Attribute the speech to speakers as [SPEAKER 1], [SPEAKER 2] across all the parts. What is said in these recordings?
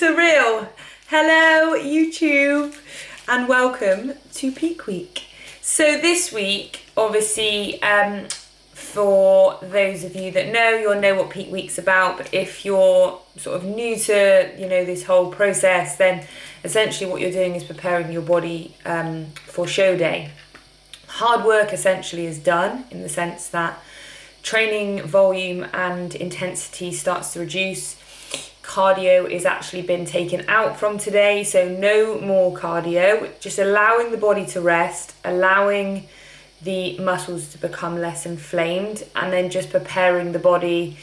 [SPEAKER 1] surreal. Hello YouTube and welcome to Peak Week. So this week, obviously, for those of you that know, you'll know what Peak Week's about, but if you're sort of new to, this whole process, then essentially what you're doing is preparing your body for show day. Hard work essentially is done in the sense that training volume and intensity starts to reduce. Cardio is actually been taken out from today, so no more cardio, just allowing the body to rest, allowing the muscles to become less inflamed, and then just preparing the body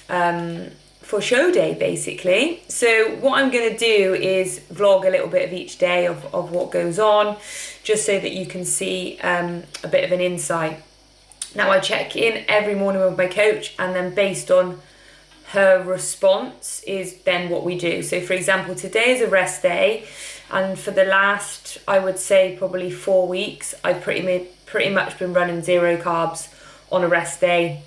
[SPEAKER 1] for show day basically. So what I'm going to do is vlog a little bit of each day of what goes on, just so that you can see a bit of an insight. Now I check in every morning with my coach, and then based on her response is then what we do. So for example, today is a rest day, and for the last, I would say probably 4 weeks, I've pretty much been running 0 carbs on a rest day.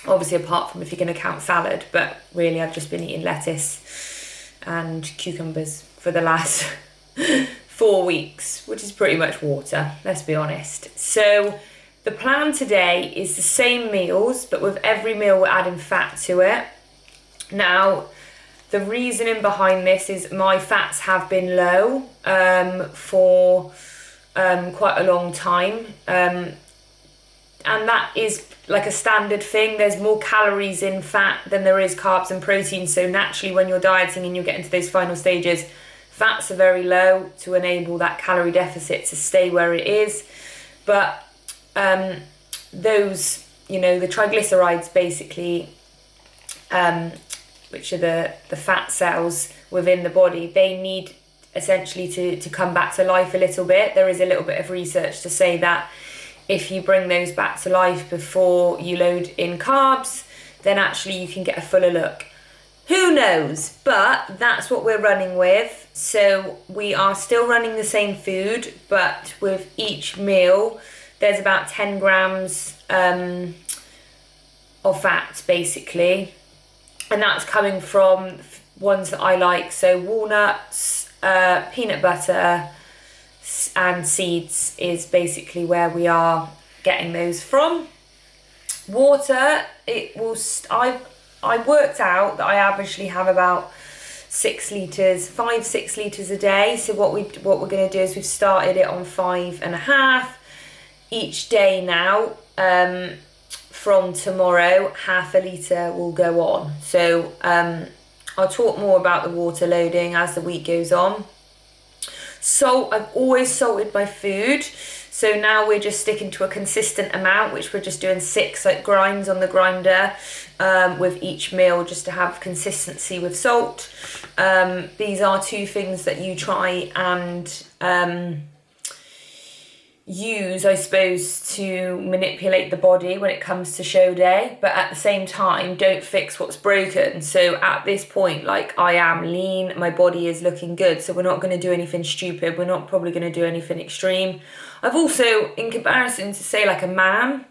[SPEAKER 1] Obviously apart from if you're going to count salad, but really I've just been eating lettuce and cucumbers for the last 4 weeks, which is pretty much water, let's be honest. So the plan today is the same meals, but with every meal we're adding fat to it. Now, the reasoning behind this is my fats have been low for quite a long time. And that is like a standard thing. There's more calories in fat than there is carbs and protein. So naturally, when you're dieting and you're getting to those final stages, fats are very low to enable that calorie deficit to stay where it is. But those, the triglycerides basically, which are the fat cells within the body, they need essentially to come back to life a little bit. There is a little bit of research to say that if you bring those back to life before you load in carbs, then actually you can get a fuller look. Who knows? But that's what we're running with. So we are still running the same food, but with each meal, there's about 10 grams of fat, basically. And that's coming from ones that I like. So walnuts, peanut butter, and seeds is basically where we are getting those from. Water, I worked out that I averagely have about 6 litres, 5-6 litres a day. So what we're going to do is we've started it on 5.5 each day now. From tomorrow, half a litre will go on. So I'll talk more about the water loading as the week goes on. Salt, I've always salted my food. So now we're just sticking to a consistent amount, which we're just doing 6 grinds on the grinder with each meal, just to have consistency with salt. These are 2 things that you try and use, I suppose, to manipulate the body when it comes to show day, but at the same time don't fix what's broken. So at this point, I am lean, my body is looking good, so we're not going to do anything stupid, we're not probably going to do anything extreme. I've also, in comparison to say a man,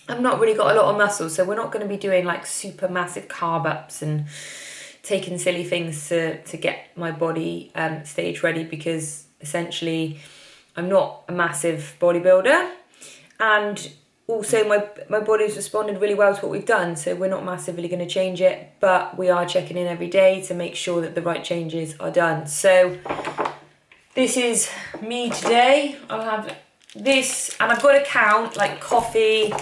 [SPEAKER 1] I've not really got a lot of muscle, so we're not going to be doing super massive carb ups and taking silly things to get my body stage ready, because essentially I'm not a massive bodybuilder, and also my body's responded really well to what we've done, so we're not massively going to change it, but we are checking in every day to make sure that the right changes are done. So this is me today. I'll have this, and I've got to count coffee,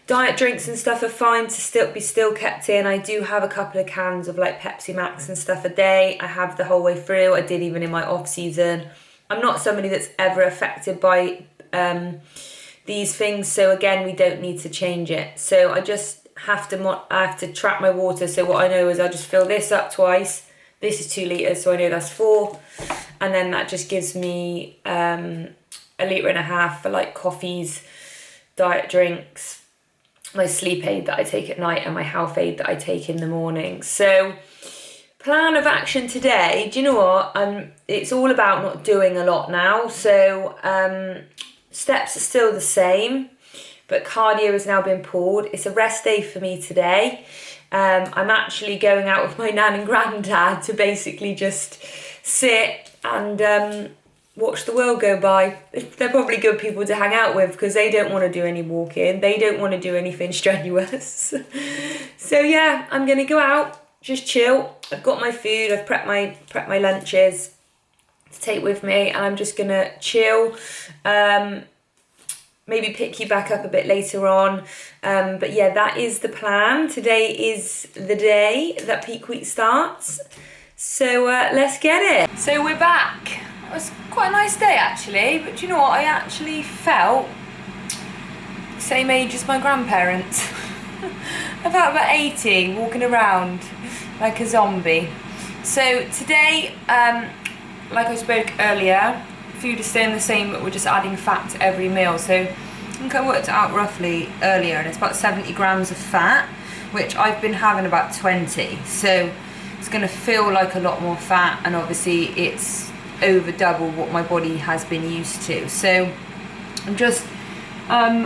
[SPEAKER 1] diet drinks and stuff are fine to be kept in. I do have a couple of cans of Pepsi Max and stuff a day. I have the whole way through. I did even in my off season. I'm not somebody that's ever affected by these things, so again, we don't need to change it. So I just have to track my water. So what I know is I just fill this up twice. This is 2 litres, so I know that's 4, and then that just gives me 1.5 litres for coffees, diet drinks, my sleep aid that I take at night, and my health aid that I take in the morning. So plan of action today, do you know what? It's all about not doing a lot now. So steps are still the same, but cardio has now been pulled. It's a rest day for me today. I'm actually going out with my nan and granddad to basically just sit and watch the world go by. They're probably good people to hang out with because they don't want to do any walking. They don't want to do anything strenuous. So yeah, I'm going to go out, just chill. I've got my food, I've prepped my lunches to take with me, and I'm just going to chill. Maybe pick you back up a bit later on. But yeah, that is the plan. Today is the day that Peak Week starts. So let's get it. So we're back. It was quite a nice day actually, but do you know what? I actually felt the same age as my grandparents. I felt about 80, walking around like a zombie. So today, like I spoke earlier, food is staying the same, but we're just adding fat to every meal. So I think I worked it out roughly earlier, and it's about 70 grams of fat, which I've been having about 20. So it's going to feel like a lot more fat, and obviously it's over double what my body has been used to. So I'm just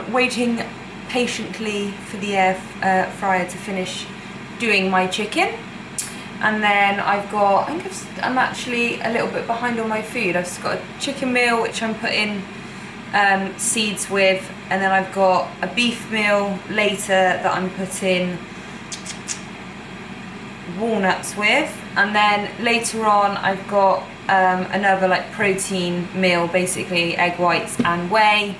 [SPEAKER 1] waiting patiently for the air fryer to finish doing my chicken. And then I'm actually a little bit behind on my food. I've just got a chicken meal which I'm putting seeds with, and then I've got a beef meal later that I'm putting walnuts with, and then later on I've got another like protein meal, basically egg whites and whey,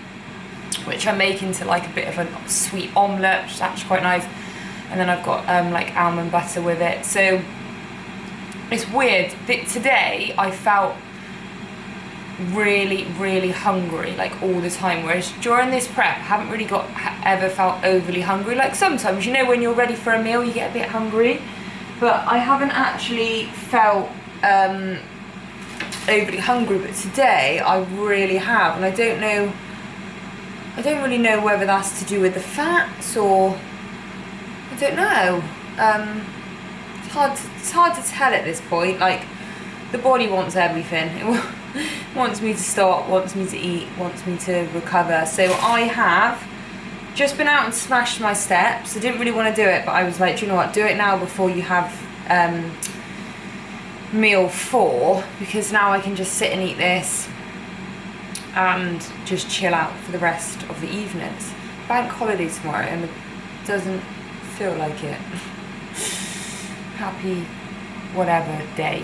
[SPEAKER 1] which I'm making to like a bit of a sweet omelette, which is actually quite nice. And then I've got like almond butter with it. So it's weird that today I felt really hungry like all the time, whereas during this prep I haven't really ever felt overly hungry. Like sometimes, you know, when you're ready for a meal you get a bit hungry, but I haven't actually felt overly hungry. But today I really have, and I don't really know whether that's to do with the fats or I don't know. It's hard to tell at this point. Like, the body wants everything. It wants me to stop, wants me to eat, wants me to recover. So I have just been out and smashed my steps. I didn't really want to do it, but I was like, do you know what? Do it now before you have meal 4, because now I can just sit and eat this and just chill out for the rest of the evenings. Bank holiday tomorrow, and it doesn't feel like it. Happy whatever day.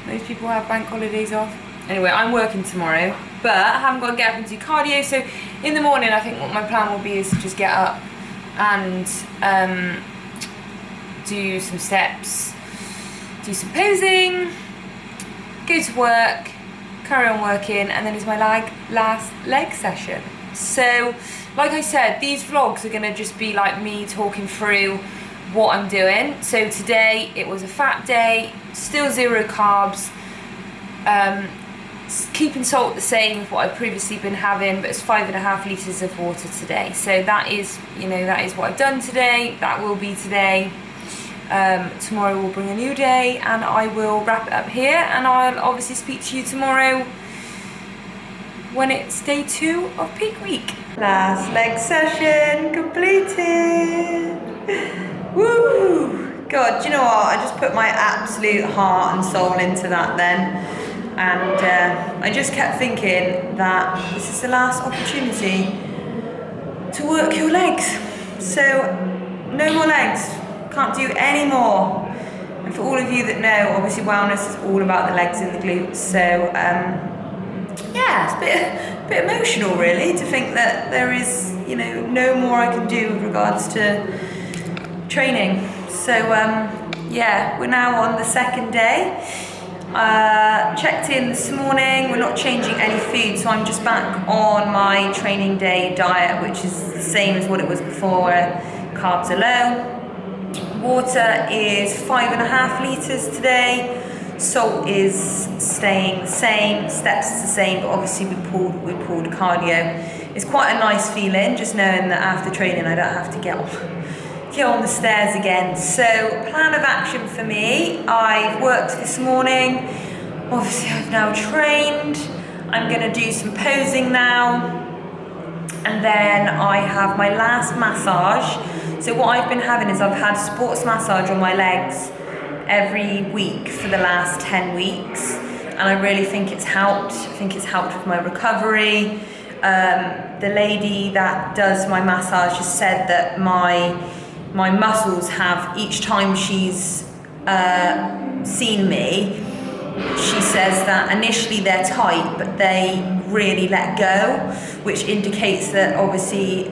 [SPEAKER 1] Most people have bank holidays off. Anyway, I'm working tomorrow, but I haven't got to get up and do cardio. So in the morning, I think what my plan will be is to just get up and do some steps, do some posing, go to work, carry on working, and then it's my last leg session. So like I said, these vlogs are going to just be like me talking through what I'm doing. So today it was a fat day, still 0 carbs, keeping salt the same as what I've previously been having, but it's 5.5 litres of water today. So that is, you know, that is what I've done today. That will be today. Tomorrow will bring a new day, and I will wrap it up here, and I'll obviously speak to you tomorrow when it's day 2 of Peak Week. Last leg session completed. Woo! God, do you know what? I just put my absolute heart and soul into that then. And I just kept thinking that this is the last opportunity to work your legs. So, no more legs. Can't do any more. And for all of you that know, obviously wellness is all about the legs and the glutes. So, yeah, it's a bit emotional really to think that there is, you know, no more I can do with regards to training. So yeah, we're now on the 2nd day. Checked in this morning. We're not changing any food, so I'm just back on my training day diet, which is the same as what it was before, where carbs are low. Water is 5.5 litres today. Salt is staying the same, steps is the same, but obviously we pulled cardio. It's quite a nice feeling just knowing that after training I don't have to get on the stairs again. So plan of action for me, I've worked this morning, obviously I've now trained, I'm going to do some posing now, and then I have my last massage So what I've been having is I've had sports massage on my legs every week for the last 10 weeks, and I really think it's helped. I think it's helped with my recovery. The lady that does my massage has said that my muscles have, each time she's seen me, she says that initially they're tight, but they really let go, which indicates that obviously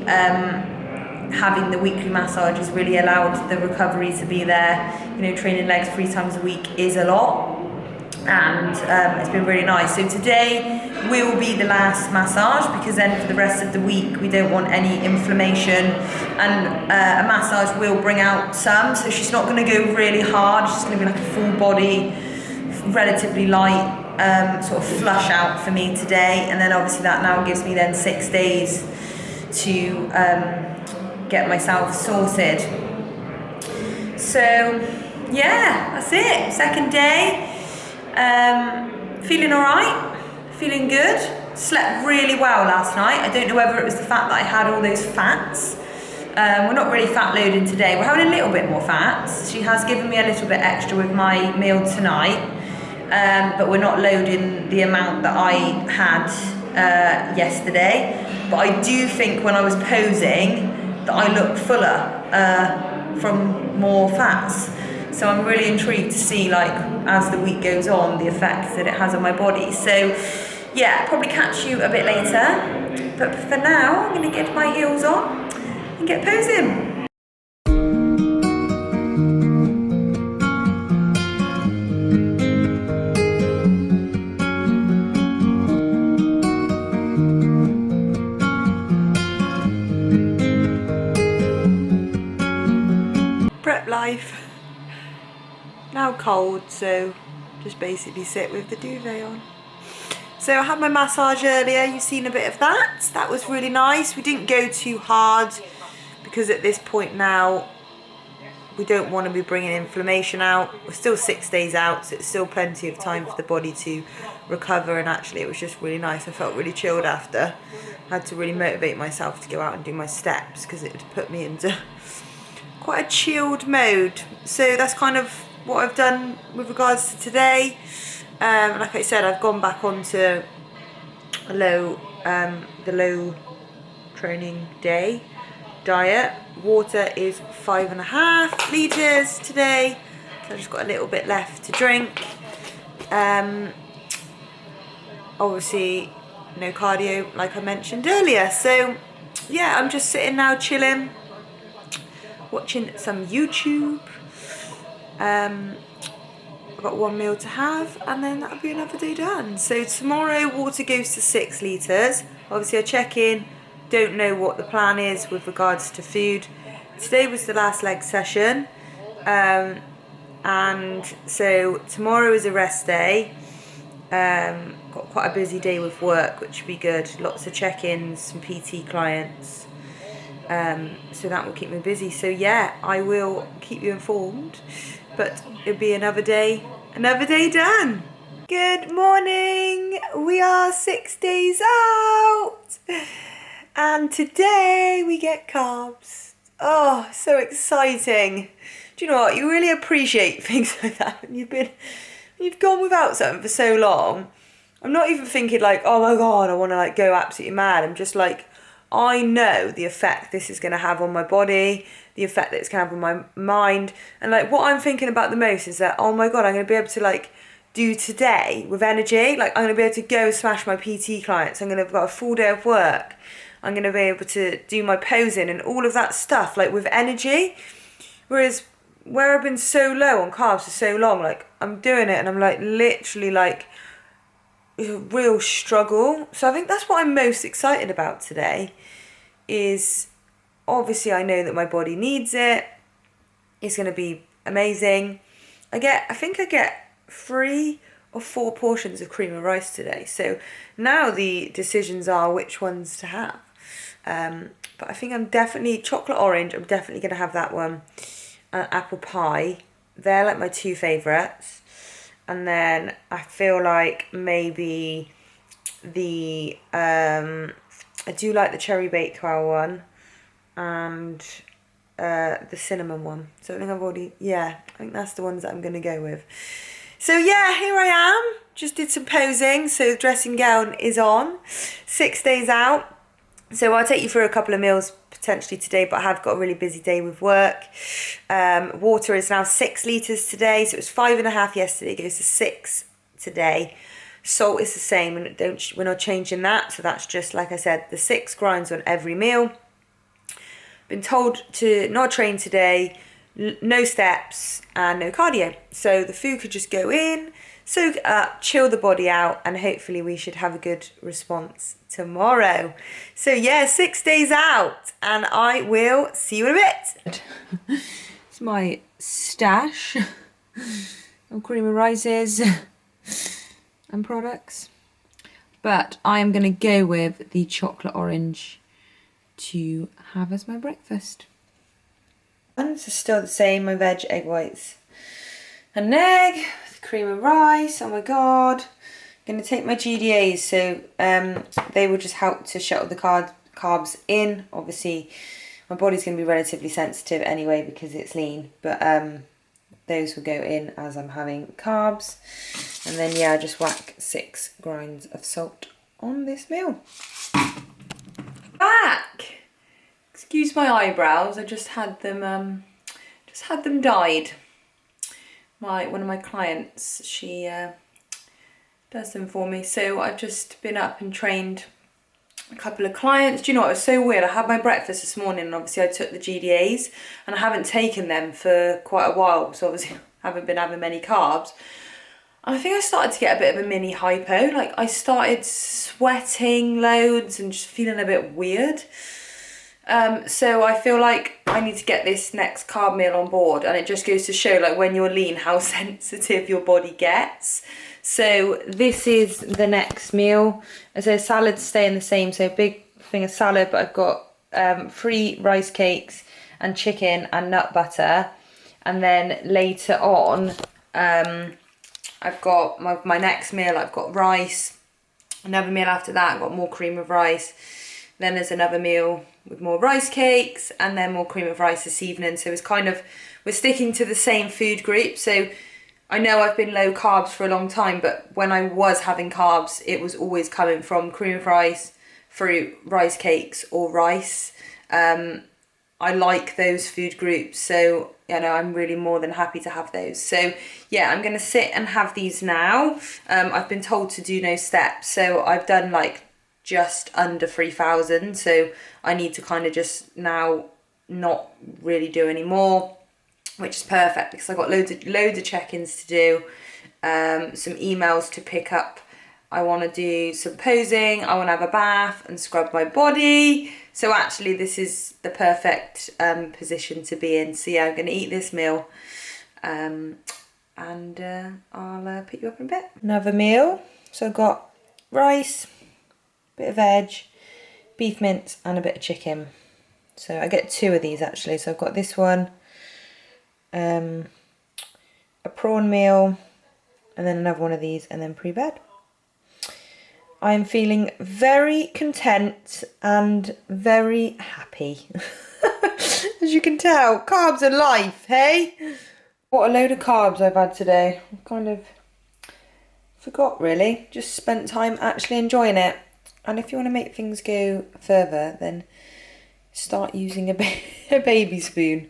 [SPEAKER 1] having the weekly massage has really allowed the recovery to be there. You know, training legs 3 times a week is a lot, and it's been really nice. So today will be the last massage, because then for the rest of the week we don't want any inflammation, and a massage will bring out some, so she's not going to go really hard. She's going to be like a full body, relatively light sort of flush out for me today, and then obviously that now gives me then 6 days to get myself sorted. So yeah, that's it. Second day. Feeling alright, feeling good. Slept really well last night. I don't know whether it was the fact that I had all those fats. We're not really fat loading today. We're having a little bit more fats. She has given me a little bit extra with my meal tonight, but we're not loading the amount that I had yesterday. But I do think when I was posing that I looked fuller from more fats. So I'm really intrigued to see, like, as the week goes on, the effect that it has on my body. So yeah, probably catch you a bit later. But for now, I'm gonna get my heels on and get posing. Prep life. Now cold, so just basically sit with the duvet on. So I had my massage earlier, you've seen a bit of that. That was really nice. We didn't go too hard because at this point now we don't want to be bringing inflammation out. We're still 6 days out, so it's still plenty of time for the body to recover, and actually it was just really nice. I felt really chilled after. I had to really motivate myself to go out and do my steps because it would put me into quite a chilled mode. So that's kind of what I've done with regards to today. Like I said, I've gone back onto a the low training day diet. Water is 5.5 litres today, so I've just got a little bit left to drink. Obviously no cardio like I mentioned earlier, so yeah, I'm just sitting now chilling, watching some YouTube. I've got one meal to have, and then that'll be another day done. So tomorrow water goes to 6 litres. Obviously I check in, don't know what the plan is with regards to food. Today was the last leg session, and so tomorrow is a rest day. Got quite a busy day with work, which would be good. Lots of check-ins, some PT clients. So that will keep me busy. So yeah, I will keep you informed, but it'll be another day done. Good morning. We are 6 days out, and today we get carbs. Oh, so exciting. Do you know what? You really appreciate things like that when you've gone without something for so long. I'm not even thinking like, oh my God, I want to like go absolutely mad. I'm just like, I know the effect this is going to have on my body, the effect that it's going to have on my mind. And like what I'm thinking about the most is that, oh my God, I'm going to be able to like do today with energy. Like I'm going to be able to go smash my PT clients. I'm going to have got a full day of work. I'm going to be able to do my posing and all of that stuff like with energy. Whereas where I've been so low on carbs for so long, like I'm doing it and I'm like literally like a real struggle. So I think that's what I'm most excited about today, is obviously I know that my body needs it. It's going to be amazing. I think I get 3 or 4 portions of cream of rice today. So now the decisions are which ones to have. But I think I'm definitely chocolate orange. I'm definitely going to have that one. Apple pie. They're like my 2 favourites. And then I feel like maybe the I do like the cherry bakewell one, and the cinnamon one. So I think I think that's the ones that I'm going to go with. So yeah, here I am. Just did some posing. So the dressing gown is on. 6 days out. So I'll take you through a couple of meals potentially today, but I have got a really busy day with work. Water is now 6 litres today. So it was 5.5 yesterday. It goes to 6 today. Salt is the same, and we're not changing that. So that's just, like I said, the 6 grinds on every meal. Been told to not train today, no steps and no cardio. So the food could just go in, soak it up, chill the body out, and hopefully we should have a good response tomorrow. So yeah, 6 days out, and I will see you in a bit. It's my stash of cream of rices and products, but I am going to go with the chocolate orange to have as my breakfast. And this is still the same, my veg, egg whites and an egg with cream and rice. Oh my god. I'm going to take my GDAs, so they will just help to shuttle the carbs in. Obviously my body's going to be relatively sensitive anyway because it's lean, but those will go in as I'm having carbs. And then yeah, just whack 6 grinds of salt on this meal. Back! Excuse my eyebrows, I just had them dyed. One of my clients, she does them for me. So I've just been up and trained a couple of clients. Do you know what, it was so weird. I had my breakfast this morning and obviously I took the GDAs and I haven't taken them for quite a while. So obviously I haven't been having many carbs. And I think I started to get a bit of a mini hypo. Like I started sweating loads and just feeling a bit weird. So I feel like I need to get this next carb meal on board, and it just goes to show, like, when you're lean, how sensitive your body gets. So this is the next meal. As a salad's staying the same, so a big thing of salad, but I've got 3 rice cakes and chicken and nut butter. And then later on, I've got my next meal, I've got rice. Another meal after that, I've got more cream of rice. Then there's another meal with more rice cakes and then more cream of rice this evening. So it's kind of, we're sticking to the same food group. So I know I've been low carbs for a long time, but when I was having carbs, it was always coming from cream of rice, fruit, rice cakes or rice. I like those food groups. So, you know, I'm really more than happy to have those. So yeah, I'm going to sit and have these now. I've been told to do no steps. So I've done like just under 3,000, so I need to kind of just now not really do any more, which is perfect because I've got loads of check-ins to do, some emails to pick up. I want to do some posing, I want to have a bath and scrub my body. So actually this is the perfect position to be in. So yeah, I'm going to eat this meal and I'll pick you up in a bit. Another meal, so I've got rice, bit of veg, beef mince and a bit of chicken. So I get 2 of these actually. So I've got this one, a prawn meal, and then another one of these, and then pre-bed. I'm feeling very content and very happy. As you can tell, carbs are life, hey? What a load of carbs I've had today. I kind of forgot really, just spent time actually enjoying it. And if you want to make things go further, then start using a baby spoon.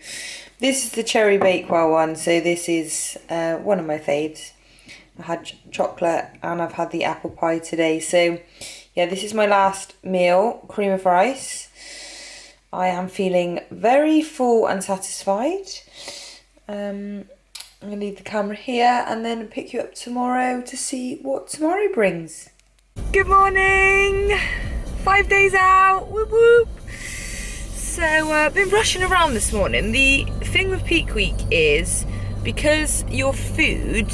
[SPEAKER 1] This is the Cherry Bakewell one, so this is one of my faves. I had chocolate and I've had the apple pie today. So yeah, this is my last meal, cream of rice. I am feeling very full and satisfied. I'm going to leave the camera here and then pick you up tomorrow to see what tomorrow brings. Good morning! 5 days out, whoop whoop! So I've been rushing around this morning. The thing with peak week is because your food,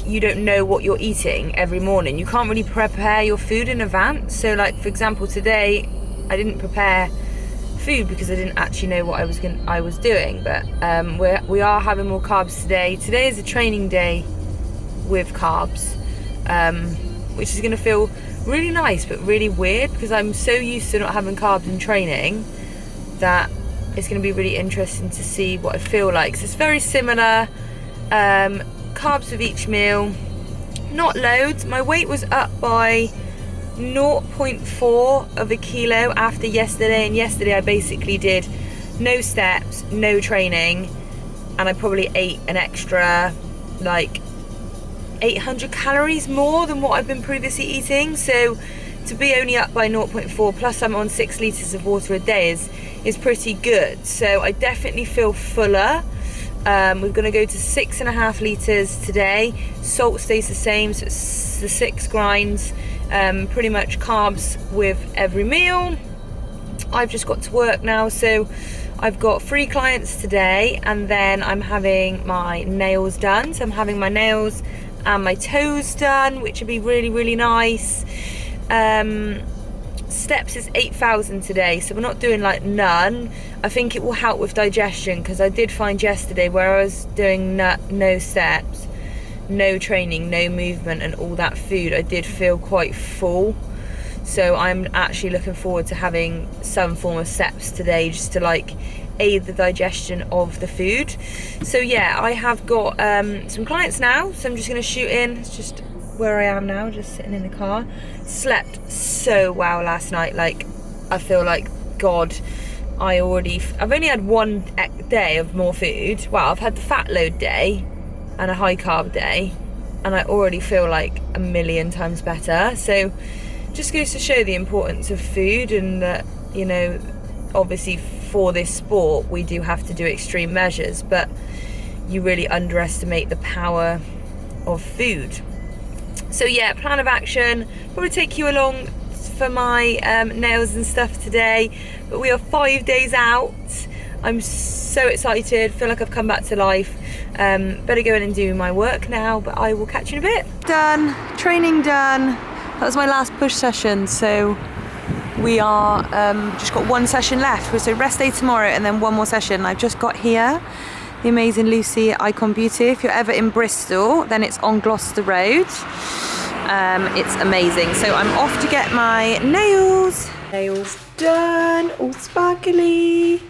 [SPEAKER 1] you don't know what you're eating every morning. You can't really prepare your food in advance. So like for example today, I didn't prepare food because I didn't actually know what I was doing. But we are having more carbs today. Today is a training day with carbs. Which is going to feel really nice but really weird because I'm so used to not having carbs in training that it's going to be really interesting to see what I feel like. So it's very similar, carbs with each meal, not loads. My weight was up by 0.4 of a kilo after yesterday, and yesterday I basically did no steps, no training, and I probably ate an extra like 800 calories more than what I've been previously eating. So to be only up by 0.4, plus I'm on 6 litres of water a day is pretty good. So I definitely feel fuller. We're going to go to 6.5 litres today. Salt stays the same, so it's the 6 grinds. Pretty much carbs with every meal. I've just got to work now, so I've got 3 clients today, and then I'm having my nails done. So I'm having my nails and my toes done, which would be really, really nice. Steps is 8,000 today, so we're not doing like none. I think it will help with digestion, because I did find yesterday where I was doing no steps, no training, no movement and all that food, I did feel quite full. So I'm actually looking forward to having some form of steps today, just to like aid the digestion of the food. So yeah, I have got some clients now, so I'm just going to shoot in. It's just where I am now, just sitting in the car. Slept so well last night. Like, I feel like God, I've only had one day of more food. Well, I've had the fat load day and a high carb day, and I already feel like a million times better. So just goes to show the importance of food, and that, you know, obviously for this sport we do have to do extreme measures, but you really underestimate the power of food. So yeah, plan of action, probably take you along for my nails and stuff today, but we are 5 days out. I'm so excited, feel like I've come back to life. Better go in and do my work now, but I will catch you in a bit. Done, training done. That was my last push session, so we are just got one session left. So rest day tomorrow and then one more session. I've just got here the amazing Lucy at Icon Beauty. If you're ever in Bristol, then it's on Gloucester Road. It's amazing. So I'm off to get my nails done, all sparkly.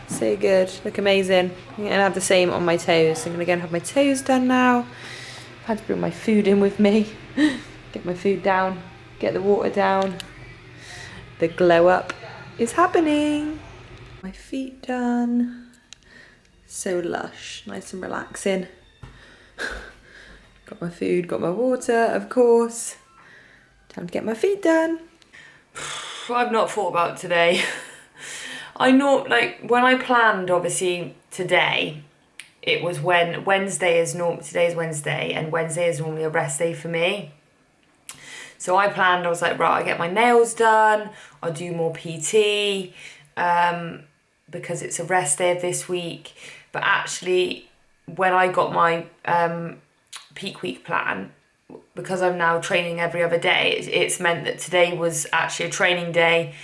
[SPEAKER 1] So good, look amazing. I'm gonna have the same on my toes. So I'm gonna go and have my toes done now. I've had to bring my food in with me. Get my food down, get the water down. The glow up is happening. My feet done. So lush, nice and relaxing. Got my food, got my water, of course. Time to get my feet done. I've not thought about today. When I planned, obviously, today, it was when today is Wednesday, and Wednesday is normally a rest day for me. So I planned, I was like, right, I get my nails done, I'll do more PT, because it's a rest day of this week. But actually, when I got my peak week plan, because I'm now training every other day, it's meant that today was actually a training day.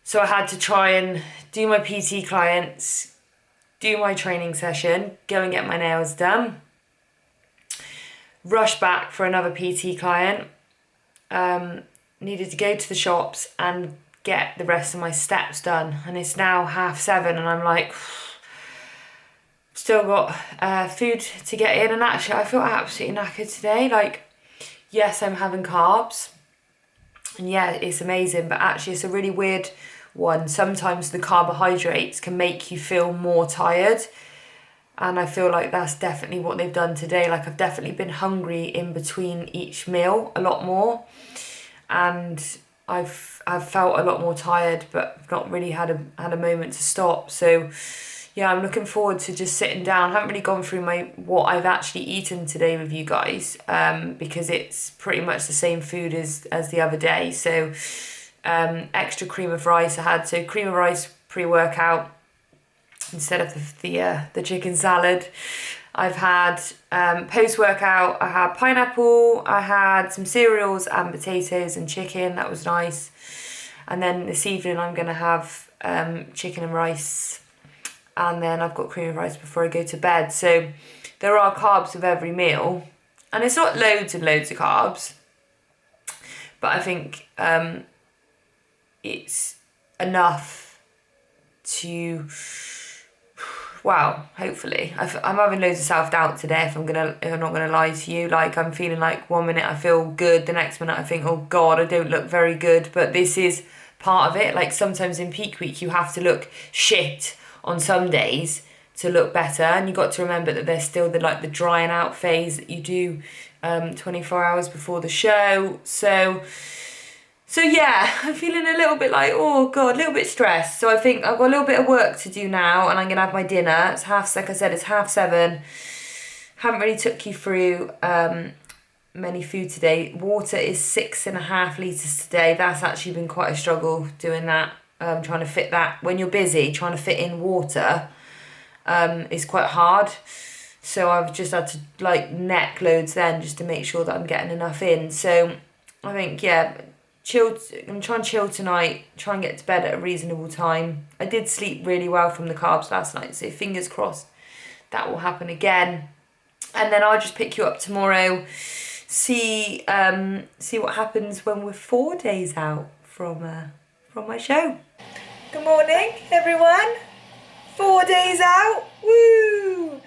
[SPEAKER 1] So I had to try and do my PT clients, do my training session, go and get my nails done, rush back for another PT client, needed to go to the shops and get the rest of my steps done. And it's now 7:30 and I'm like, still got food to get in. And actually I feel absolutely knackered today. Like, yes, I'm having carbs and yeah, it's amazing, but actually it's a really weird one. Sometimes the carbohydrates can make you feel more tired, and I feel like that's definitely what they've done today. Like, I've definitely been hungry in between each meal a lot more, and I've felt a lot more tired, but not really had a moment to stop. So yeah, I'm looking forward to just sitting down. I haven't really gone through what I've actually eaten today with you guys, because it's pretty much the same food as the other day. So extra cream of rice I had. So cream of rice pre-workout instead of the chicken salad. I've had post-workout, I had pineapple, I had some cereals and potatoes and chicken. That was nice. And then this evening I'm going to have chicken and rice. And then I've got cream of rice before I go to bed. So there are carbs with every meal. And it's not loads and loads of carbs. But I think it's enough to, well, hopefully. I'm having loads of self-doubt today, if I'm not gonna lie to you. Like, I'm feeling like 1 minute I feel good, the next minute I think, oh God, I don't look very good. But this is part of it. Like, sometimes in peak week you have to look shit on some days to look better, and you got to remember that there's still the drying out phase that you do 24 hours before the show. So yeah, I'm feeling a little bit like, oh God, a little bit stressed. So I think I've got a little bit of work to do now, and I'm gonna have my dinner. It's like I said, it's 7:30. Haven't really took you through many food today. Water is 6.5 litres today. That's actually been quite a struggle doing that. Trying to fit that, when you're busy, trying to fit in water is quite hard. So I've just had to neck loads then just to make sure that I'm getting enough in. So I think, yeah, I'm trying to chill tonight, try and get to bed at a reasonable time. I did sleep really well from the carbs last night, so fingers crossed that will happen again. And then I'll just pick you up tomorrow, see what happens when we're 4 days out from my show. Good morning, everyone. 4 days out, woo!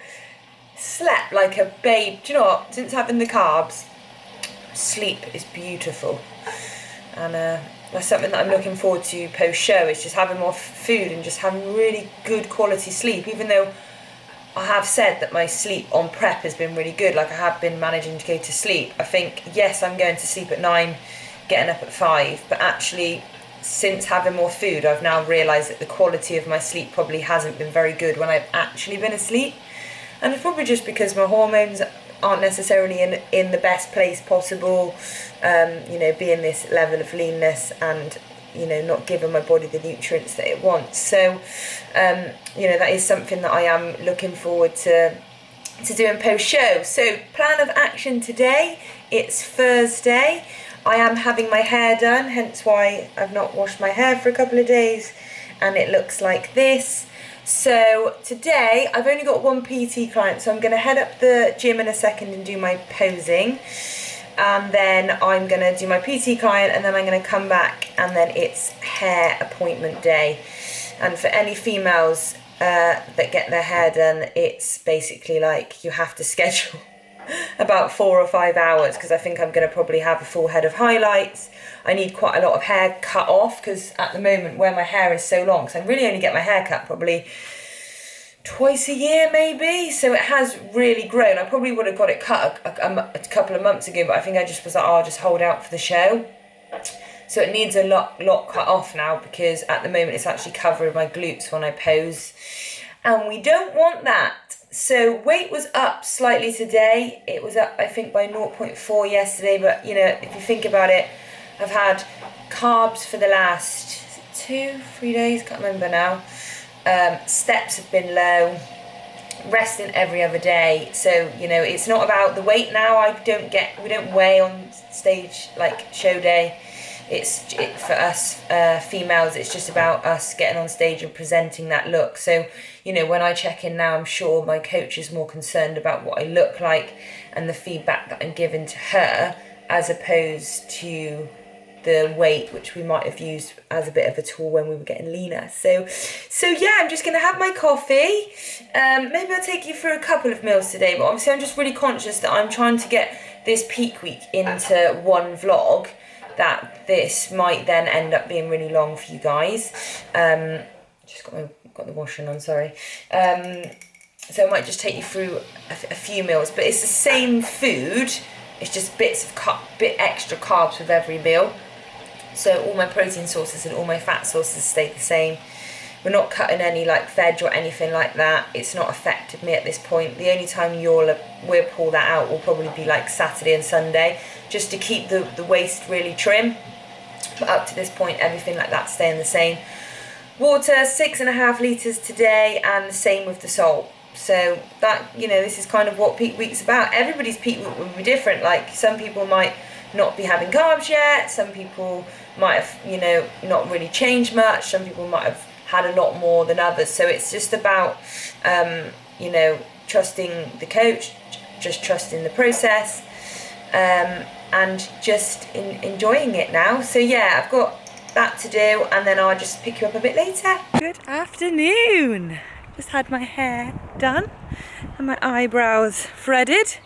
[SPEAKER 1] Slept like a babe. Do you know what? Since having the carbs, sleep is beautiful. And that's something that I'm looking forward to post-show, is just having more food and just having really good quality sleep, even though I have said that my sleep on prep has been really good. Like, I have been managing to go to sleep. I think, yes, I'm going to sleep at 9, getting up at 5, but actually, since having more food, I've now realised that the quality of my sleep probably hasn't been very good when I've actually been asleep. And it's probably just because my hormones aren't necessarily in the best place possible, being this level of leanness and, not giving my body the nutrients that it wants. So, that is something that I am looking forward to doing post-show. So, plan of action today, it's Thursday. I am having my hair done, hence why I've not washed my hair for a couple of days, and it looks like this. So today I've only got one PT client, so I'm going to head up the gym in a second and do my posing, and then I'm going to do my PT client, and then I'm going to come back, and then it's hair appointment day. And for any females that get their hair done, it's basically like you have to schedule about 4 or 5 hours, because I think I'm going to probably have a full head of highlights. I need quite a lot of hair cut off, because at the moment where my hair is so long, because I really only get my hair cut probably twice a year maybe, so it has really grown. I probably would have got it cut a couple of months ago, but I think I just was like, I'll just hold out for the show. So it needs a lot cut off now, because at the moment it's actually covering my glutes when I pose, and we don't want that. So weight was up slightly today. It was up, I think, by 0.4 yesterday, but if you think about it, I've had carbs for the last 2-3 days, can't remember now. Steps have been low, resting every other day. So, it's not about the weight now. We don't weigh on stage like show day. For us females, it's just about us getting on stage and presenting that look. So, when I check in now, I'm sure my coach is more concerned about what I look like and the feedback that I'm giving to her, as opposed to the weight, which we might have used as a bit of a tool when we were getting leaner. So yeah, I'm just going to have my coffee. Maybe I'll take you through a couple of meals today, but obviously I'm just really conscious that I'm trying to get this peak week into one vlog, that this might then end up being really long for you guys. Just got the washing on, sorry. So I might just take you through a few meals, but it's the same food, it's just bit extra carbs with every meal. So all my protein sources and all my fat sources stay the same. We're not cutting any veg or anything like that. It's not affected me at this point. The only time we'll pull that out will probably be Saturday and Sunday, just to keep the waist really trim. But up to this point, everything like that's staying the same. Water, 6.5 litres today, and the same with the salt. So that, this is kind of what peak week's about. Everybody's peak week will be different. Some people might not be having carbs yet. Some people might have, not really changed much. Some people might have had a lot more than others. So it's just about, trusting the coach, just trusting the process, and just enjoying it now. So yeah, I've got that to do, and then I'll just pick you up a bit later. Good afternoon. Just had my hair done and my eyebrows threaded.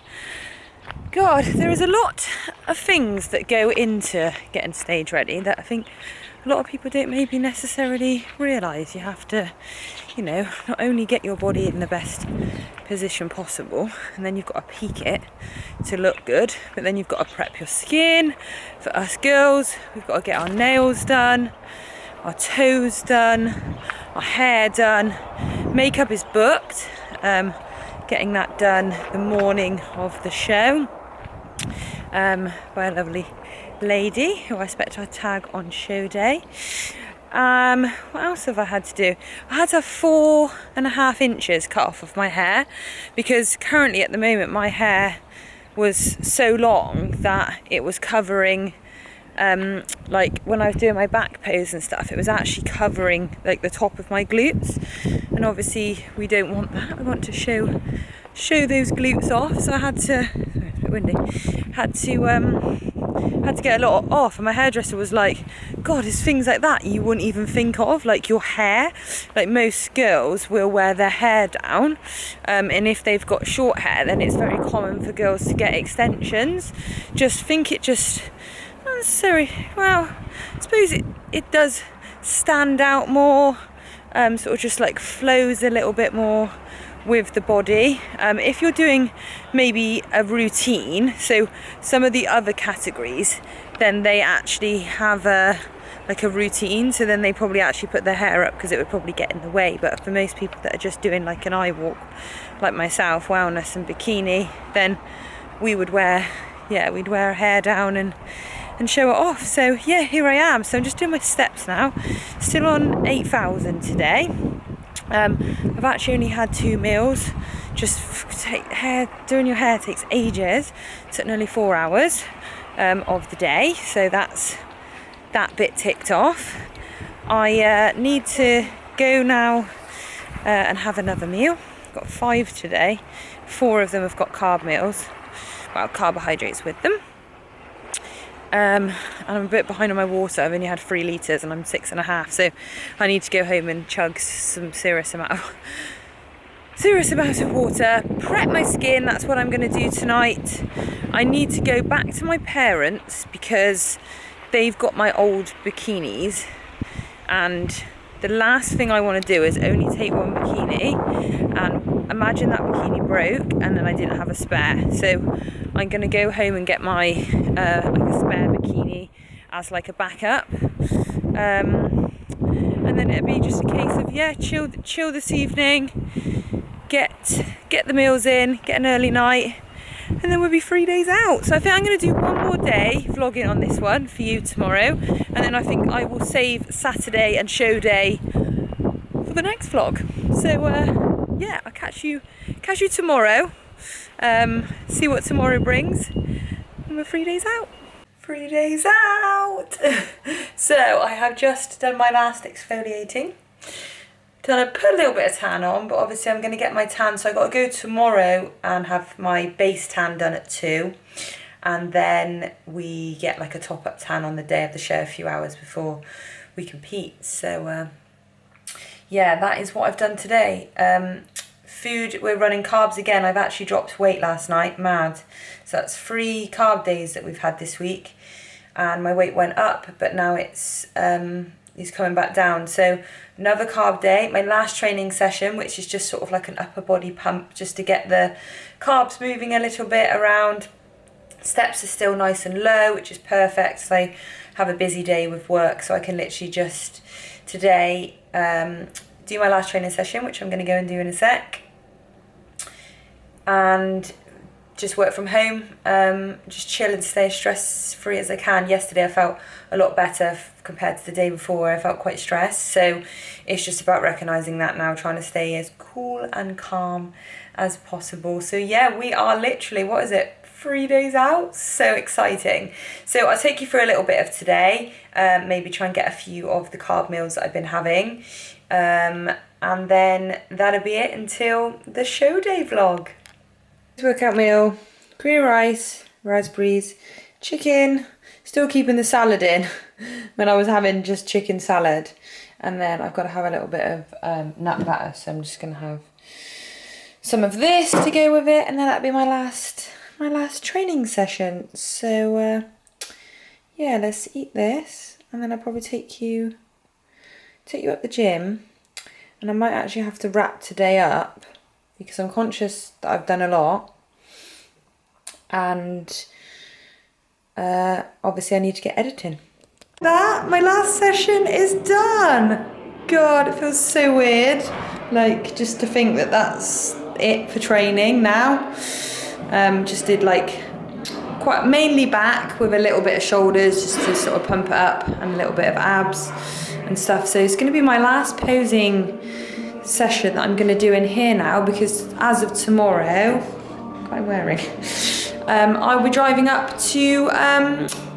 [SPEAKER 1] God, there is a lot of things that go into getting stage ready that I think a lot of people don't maybe necessarily realise. You have to, you know, not only get your body in the best position possible, and then you've got to peak it to look good, but then you've got to prep your skin. For us girls, we've got to get our nails done, our toes done, our hair done. Makeup is booked, getting that done the morning of the show by a lovely lady who I expect I'll tag on show day. What else have I had to do? I had to have 4.5 inches cut off of my hair, because currently at the moment my hair was so long that it was covering, like when I was doing my back pose and stuff, it was actually covering like the top of my glutes, and obviously we don't want that. We want to show those glutes off, so I had to, it's a bit windy, had to get a lot off, and my hairdresser was like, God, there's things like that you wouldn't even think of, like your hair. Like most girls will wear their hair down, and if they've got short hair, then it's very common for girls to get extensions. Just think it just not necessarily, well, I suppose it does stand out more, sort of just like flows a little bit more with the body. If you're doing maybe a routine, so some of the other categories, then they actually have a routine, so then they probably actually put their hair up because it would probably get in the way. But for most people that are just doing like an eye walk, like myself, wellness and bikini, then we'd wear our hair down and show it off. So yeah, here I am. So I'm just doing my steps now, still on 8,000 today. I've actually only had 2 meals. Just doing your hair takes ages. It took nearly 4 hours of the day, so that's that bit ticked off. I need to go now and have another meal. I've got 5 today. 4 of them have got carb meals, well, carbohydrates with them. And I'm a bit behind on my water. I've only had 3 litres and I'm 6.5, so I need to go home and chug some serious amount of water, prep my skin. That's what I'm going to do tonight. I need to go back to my parents because they've got my old bikinis, and the last thing I want to do is only take one bikini, and imagine that bikini broke and then I didn't have a spare. So I'm going to go home and get my like a spare bikini as like a backup, and then it'll be just a case of chill this evening, get the meals in, get an early night, and then we'll be 3 days out. So I think I'm going to do one more day vlogging on this one for you tomorrow, and then I think I will save Saturday and show day for the next vlog. So yeah, I'll catch you tomorrow, see what tomorrow brings, and we're 3 days out. 3 days out. So I have just done my last exfoliating. Then I put a little bit of tan on, but obviously I'm going to get my tan, so I got to go tomorrow and have my base tan done at 2, and then we get like a top-up tan on the day of the show a few hours before we compete. So yeah, that is what I've done today. Food, we're running carbs again. I've actually dropped weight last night, mad. So that's 3 carb days that we've had this week, and my weight went up, but now it's coming back down. So another carb day, my last training session, which is just sort of like an upper body pump, just to get the carbs moving a little bit around. Steps are still nice and low, which is perfect. So I have a busy day with work, so I can literally just today do my last training session, which I'm going to go and do in a sec, and just work from home, just chill and stay as stress free as I can. Yesterday I felt a lot better compared to the day before. I felt quite stressed, so it's just about recognising that now, trying to stay as cool and calm as possible. So yeah, we are literally, 3 days out? So exciting. So I'll take you through a little bit of today, maybe try and get a few of the carb meals that I've been having, and then that'll be it until the show day vlog. Workout meal, green rice, raspberries, chicken, still keeping the salad in. when I was having just chicken salad. And then I've got to have a little bit of nut butter, so I'm just going to have some of this to go with it, and then that'll be my last training session. So yeah, let's eat this, and then I'll probably take you up the gym, and I might actually have to wrap today up because I'm conscious that I've done a lot, and obviously I need to get editing. My last session is done. God, it feels so weird, like just to think that that's it for training now. Just did like quite mainly back with a little bit of shoulders just to sort of pump it up, and a little bit of abs and stuff. So it's going to be my last posing session that I'm going to do in here now, because as of tomorrow, what am I wearing? I'll be driving up to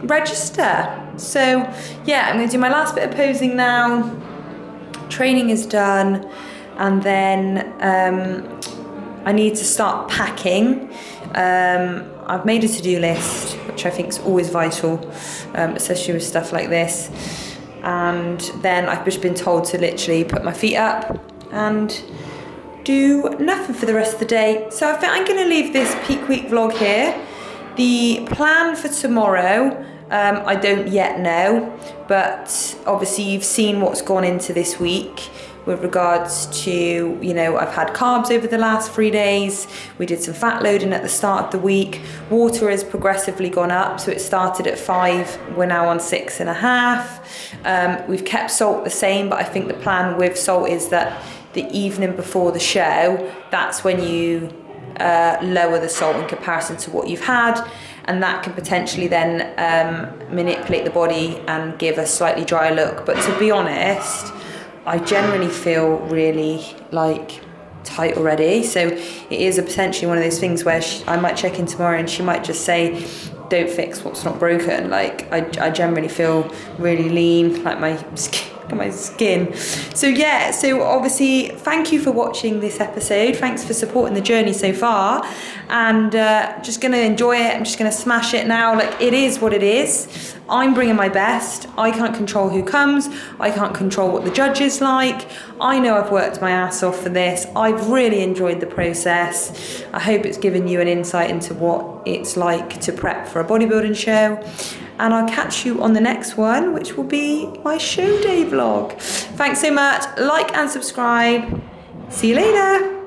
[SPEAKER 1] register. So yeah, I'm going to do my last bit of posing now. Training is done, and then I need to start packing. I've made a to-do list, which I think is always vital, especially with stuff like this. And then I've just been told to literally put my feet up and do nothing for the rest of the day. So I think I'm going to leave this peak week vlog here. The plan for tomorrow, I don't yet know, but obviously you've seen what's gone into this week with regards to, you know, I've had carbs over the last 3 days. We did some fat loading at the start of the week. Water has progressively gone up, so it started at 5, we're now on 6.5. We've kept salt the same, but I think the plan with salt is that the evening before the show, that's when you lower the salt in comparison to what you've had, and that can potentially then manipulate the body and give a slightly drier look. But to be honest, I generally feel really like tight already, so it is potentially one of those things where I might check in tomorrow and she might just say, don't fix what's not broken. Like I generally feel really lean, like my skin. So yeah, so obviously thank you for watching this episode. Thanks for supporting the journey so far, and just gonna enjoy it. I'm just gonna smash it now. Like, it is what it is. I'm bringing my best. I can't control who comes. I can't control what the judges like. I know I've worked my ass off for this. I've really enjoyed the process. I hope it's given you an insight into what it's like to prep for a bodybuilding show. And I'll catch you on the next one, which will be my show day vlog. Thanks so much. Like and subscribe. See you later.